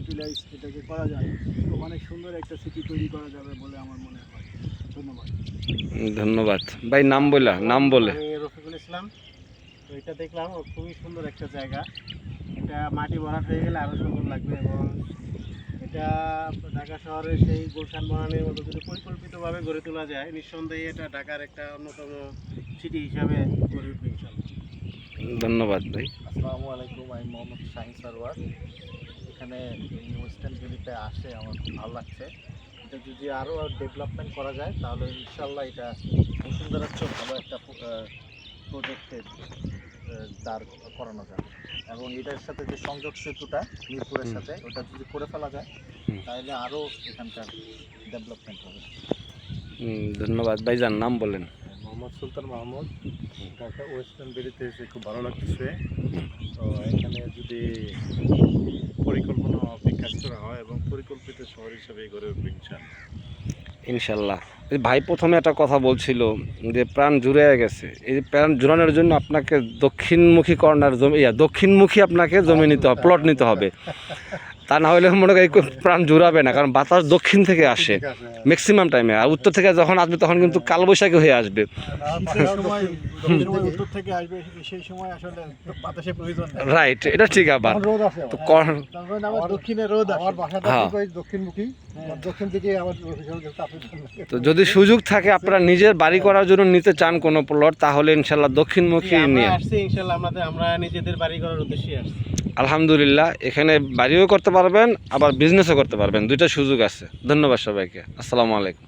Utilise এটাকে করা যায়, তো অনেক সুন্দর একটা সিটি তৈরি করা যাবে বলে আমার মনে হয়। ধন্যবাদ। ধন্যবাদ ভাই। নাম বলে। আমি রফিকুল ইসলাম। তো এটা দেখলাম খুবই সুন্দর একটা জায়গা। এটা মাটি ভরাট হয়ে গেলে আরও সুন্দর লাগবে, এবং এটা ঢাকা শহরের সেই গুলশান বনানীর মতো যদি পরিকল্পিতভাবে গড়ে তোলা যায়, নিঃসন্দেহে এটা ঢাকার একটা অন্যতম সিটি হিসাবে গড়ে উঠবে ইনশাআল্লাহ। ধন্যবাদ ভাই। আসসালামু আলাইকুম, আমি মোহাম্মদ শাহিন সারওয়ার। এখানে ওয়েস্টার্ন ভ্যালিতে আসে আমার খুব ভালো লাগছে। এটা যদি আরও ডেভেলপমেন্ট করা যায় তাহলে ইনশাল্লাহ এটা বসুন্ধরার চেয়ে ভালো একটা প্রজেক্টের দাঁড় করানো যাবে। এবং এটার সাথে যে সংযোগ সেতুটা মিরপুরের সাথে, ওটা যদি করে ফেলা যায় তাহলে আরও এখানকার ডেভেলপমেন্ট হবে। ধন্যবাদ ভাইজান। নাম বলেন। মোহাম্মদ সুলতান মাহমুদ। ঢাকা ওয়েস্টার্ন ভ্যালিতে এসে খুব ভালো লাগতেছে। তো এখানে যদি পরিকল্পনা কাজ করা হয় এবং পরিকল্পিত শহর হিসাবে গড়ে উঠবে ইনশাল্লাহ। ভাই প্রথমে একটা কথা বলছিল যে প্রাণ জুড়ে গেছে। এই প্রাণ জুড়ানোর জন্য আপনাকে দক্ষিণমুখী কর্নার জমি, দক্ষিণমুখী আপনাকে জমি নিতে হবে, প্লট নিতে হবে। তা না হলে মনে করি প্রাণ জুড়াবে না, কারণ বাতাস দক্ষিণ থেকে আসে ম্যাক্সিমাম টাইমে, আর উত্তর থেকে যখন আসবে তখন কিন্তু কালবৈশাখী হয়ে আসবে। উত্তর থেকে আসবে, সেই সময় আসলে বাতাসের প্রয়োজন। রাইট, এটা ঠিক। আবার তো দক্ষিণে রোদ, আমার বাসাটা দক্ষিণমুখী, দক্ষিণ থেকে আমার তো যদি সুযোগ থাকে আপনারা নিজের বাড়ি করার জন্য নিতে চান কোনো প্লট, তাহলে ইনশাল্লাহ দক্ষিণমুখী নিয়ে আসছি ইনশাআল্লাহ। আমরা নিজেদের বাড়ি করার উদ্দেশ্যে আসছি। আলহামদুলিল্লাহ। এখানে বাড়িও করতে পারবেন, আবার বিজনেসও করতে পারবেন, দুইটা সুযোগ আছে। ধন্যবাদ সবাইকে। আসসালামু আলাইকুম।